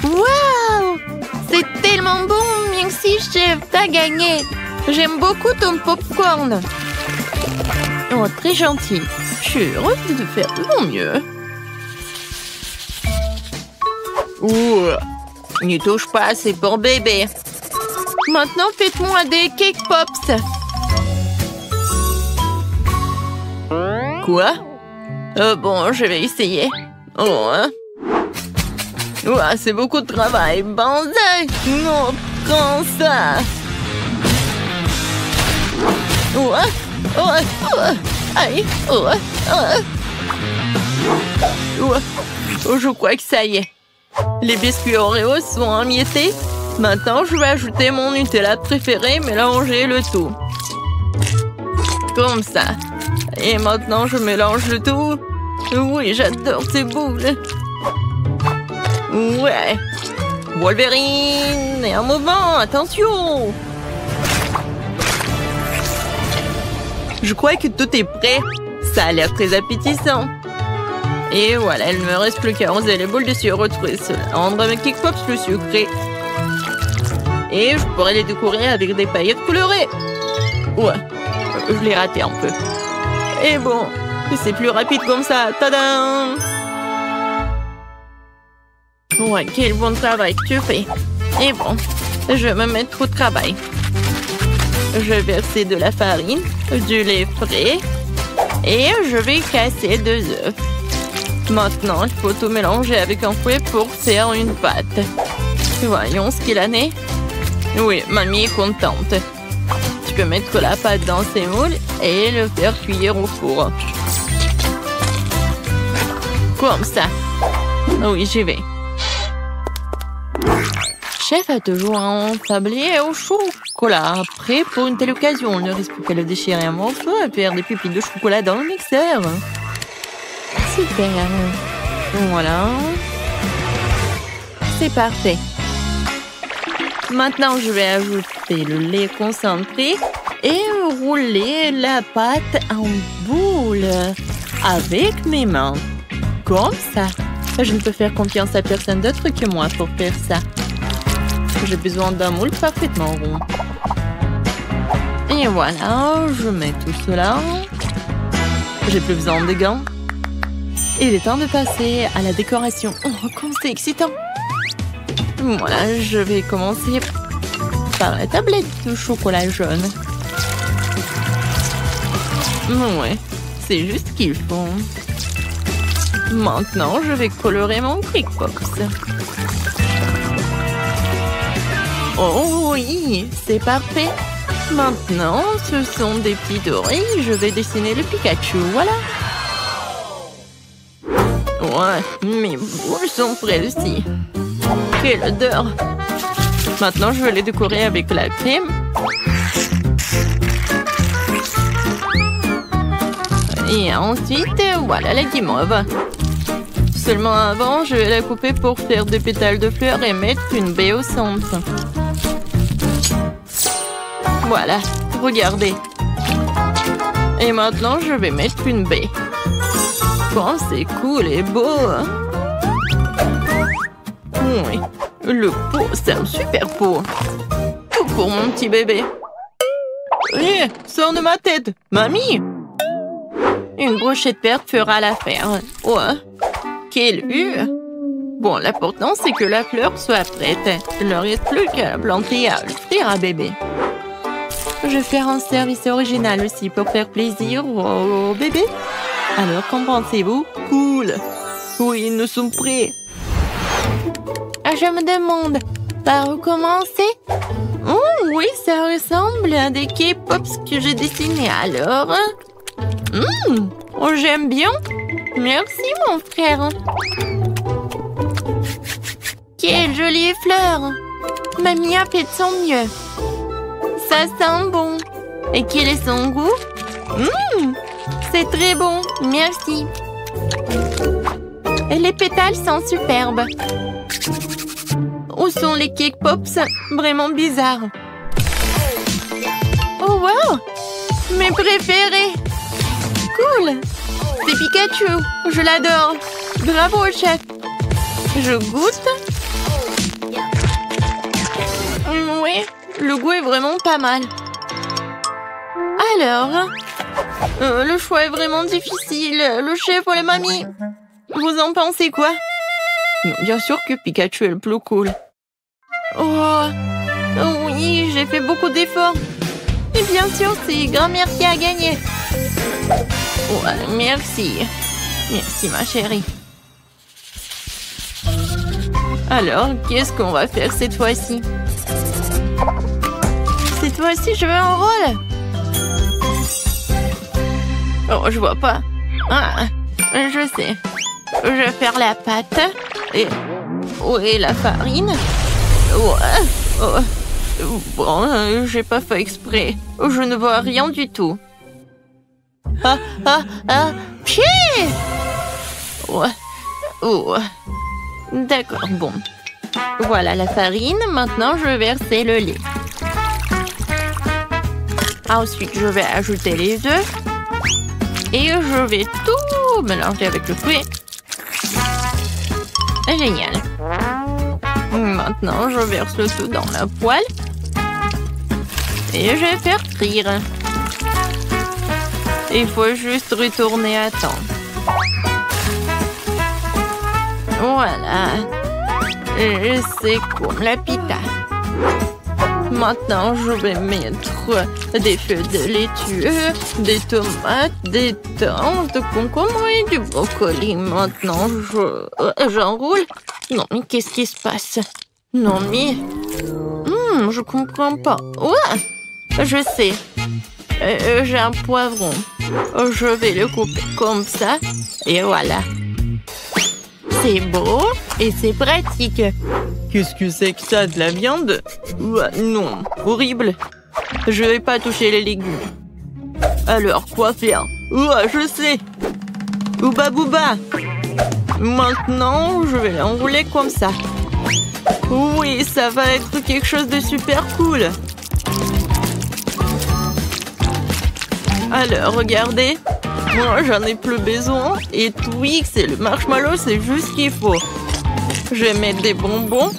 Waouh! C'est tellement bon. Merci, chef. T'as gagné. J'aime beaucoup ton popcorn. Oh, très gentil. Je suis heureuse de faire de mon mieux. Ouh. N'y touche pas, c'est pour bébé. Maintenant, faites-moi des cake pops. Quoi? Bon, je vais essayer. Oh, hein? Ouah, c'est beaucoup de travail. Banzai! Non, prends ça. Ouah, ouah, ouah. Aïe, ouah, ouah. Ouah. Oh, je crois que ça y est. Les biscuits Oreo sont émiettés. Maintenant, je vais ajouter mon Nutella préféré, mélanger le tout. Comme ça. Et maintenant, je mélange le tout. Oui, j'adore ces boules. Ouais. Wolverine. Et un mouvement, attention. Je crois que tout est prêt. Ça a l'air très appétissant. Et voilà, il ne me reste plus qu'à arroser les boules de sirop retrouver cela. Rendre mes cake pops plus sucrés. Et je pourrais les décorer avec des paillettes colorées. Ouais, je l'ai raté un peu. Et bon, c'est plus rapide comme ça. Tadam! Ouais, quel bon travail que tu fais. Et bon, je vais me mettre au travail. Je vais verser de la farine, du lait frais et je vais casser 2 œufs. Maintenant, il faut tout mélanger avec un fouet pour faire une pâte. Voyons ce qu'il en est. Oui, mamie est contente. Tu peux mettre la pâte dans ces moules et le faire cuire au four. Comme ça. Oui, j'y vais. Chef a toujours un tablier au chocolat. Prêt pour une telle occasion. Il ne reste plus qu'à le déchirer un morceau et faire des pupilles de chocolat dans le mixeur. Super. Voilà. C'est parfait. Maintenant, je vais ajouter le lait concentré et rouler la pâte en boule avec mes mains. Comme ça. Je ne peux faire confiance à personne d'autre que moi pour faire ça. J'ai besoin d'un moule parfaitement rond. Et voilà, je mets tout cela. J'ai plus besoin de gants. Il est temps de passer à la décoration. Oh, comme c'est excitant! Voilà, je vais commencer par la tablette de chocolat jaune. Ouais, c'est juste ce qu'il faut. Maintenant, je vais colorer mon Quickbox. Oh oui, c'est parfait. Maintenant, ce sont des petits dorés. Je vais dessiner le Pikachu, voilà. Ouais, mes boules sont prêtes aussi. Quelle odeur! Maintenant, je vais les décorer avec la crème. Et ensuite, voilà la guimauve. Seulement avant, je vais la couper pour faire des pétales de fleurs et mettre une baie au centre. Voilà, regardez. Et maintenant, je vais mettre une baie. Oh, c'est cool et beau. Oui, le pot, c'est un super pot. Tout pour mon petit bébé. Hé, sors de ma tête, mamie. Une brochette verte fera l'affaire. Ouais, quelle vue. Bon, l'important, c'est que la fleur soit prête. Il ne reste plus qu'à la planter et à offrir à bébé. Je vais faire un service original aussi pour faire plaisir au bébé. Alors, qu'en pensez-vous? Cool. Oui, nous sommes prêts. Je me demande, par où commencer? Oh, oui, ça ressemble à des K-Pops que j'ai dessinés alors. Oh, j'aime bien. Merci, mon frère. Quelle jolie fleur. Mamie a fait de son mieux. Ça sent bon. Et quel est son goût? C'est très bon. Merci. Et les pétales sont superbes. Où sont les Cake Pops? Vraiment bizarres. Oh, wow! Mes préférés! Cool! C'est Pikachu! Je l'adore! Bravo, chef! Je goûte? Oui, le goût est vraiment pas mal. Alors, le choix est vraiment difficile. Le chef ou la mamie? Vous en pensez quoi? Bien sûr que Pikachu est le plus cool. Oh, oui, j'ai fait beaucoup d'efforts. Et bien sûr, c'est grand-mère qui a gagné. Ouais, merci. Merci, ma chérie. Alors, qu'est-ce qu'on va faire cette fois-ci? Cette fois-ci, je veux un rôle. Oh, je vois pas. Ah, je sais. Je vais faire la pâte. Et... où est la farine? Ouais. Oh. Bon, j'ai pas fait exprès. Je ne vois rien du tout. Pied! Ouais. Oh. D'accord, bon. Voilà la farine. Maintenant, je vais verser le lait. Ensuite, je vais ajouter les œufs. Et je vais tout mélanger avec le fouet. Génial. Maintenant, je verse le tout dans la poêle. Et je vais faire frire. Il faut juste retourner à temps. Voilà. C'est comme la pita. Maintenant, je vais mettre des feuilles de laitue, des tomates, des thym, de concombre et du brocoli. Maintenant, j'enroule. Non, mais qu'est-ce qui se passe? Non, mais... je comprends pas. Ouais, je sais. J'ai un poivron. Je vais le couper comme ça. Et voilà. C'est beau et c'est pratique. Qu'est-ce que c'est que ça, de la viande? Non, horrible. Je vais pas toucher les légumes. Alors, quoi faire? Je sais. Ouba bouba. Maintenant, je vais l'enrouler comme ça. Oui, ça va être quelque chose de super cool. Alors, regardez. Moi, j'en ai plus besoin. Et Twix et le marshmallow, c'est juste ce qu'il faut. Je vais mettre des bonbons.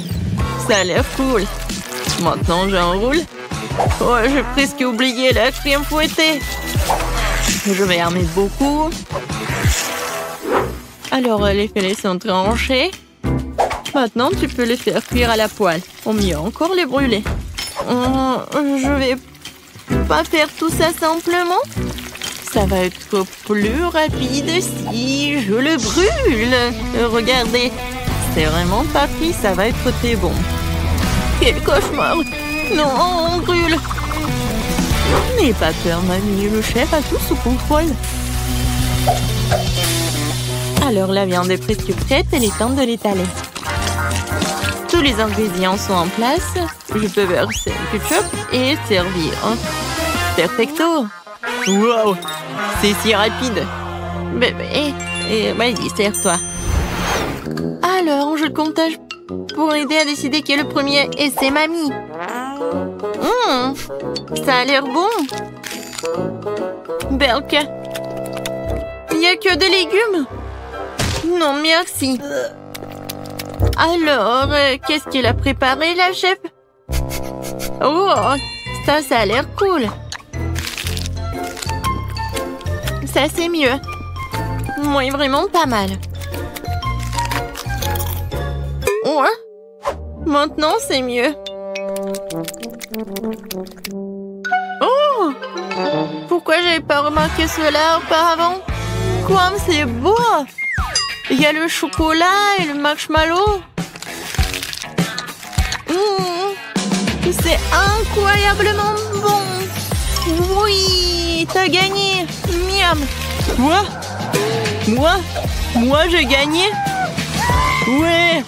Ça a l'air cool. Maintenant, j'enroule. J'ai presque oublié la crème fouettée. Je vais en mettre beaucoup. Alors, les filets sont tranchés. Maintenant, tu peux les faire cuire à la poêle. Ou mieux encore, les brûler. Je vais pas faire tout ça simplement. Ça va être plus rapide si je le brûle. Regardez, c'est vraiment pas pris, ça va être très bon. Quel cauchemar! Non, on brûle. N'aie pas peur, mamie, le chef a tout sous contrôle. Alors, la viande est presque prête, il est temps de l'étaler. Tous les ingrédients sont en place. Je peux verser le ketchup et servir. Perfecto! Wow! C'est si rapide! Bébé, vas-y, sers-toi. Alors, je comptage pour aider à décider qui est le premier, et c'est mamie. Ça a l'air bon. Belka. Il n'y a que des légumes? Non, merci. Alors, qu'est-ce qu'elle a préparé, la chef? Oh, ça a l'air cool. Ça, c'est mieux. Oui, vraiment pas mal. Ouais. Maintenant, c'est mieux. Oh! Pourquoi j'avais pas remarqué cela auparavant? Comme c'est beau! Il y a le chocolat et le marshmallow. C'est incroyablement bon. Oui, t'as gagné. Miam. Quoi? Moi, j'ai gagné? Ouais,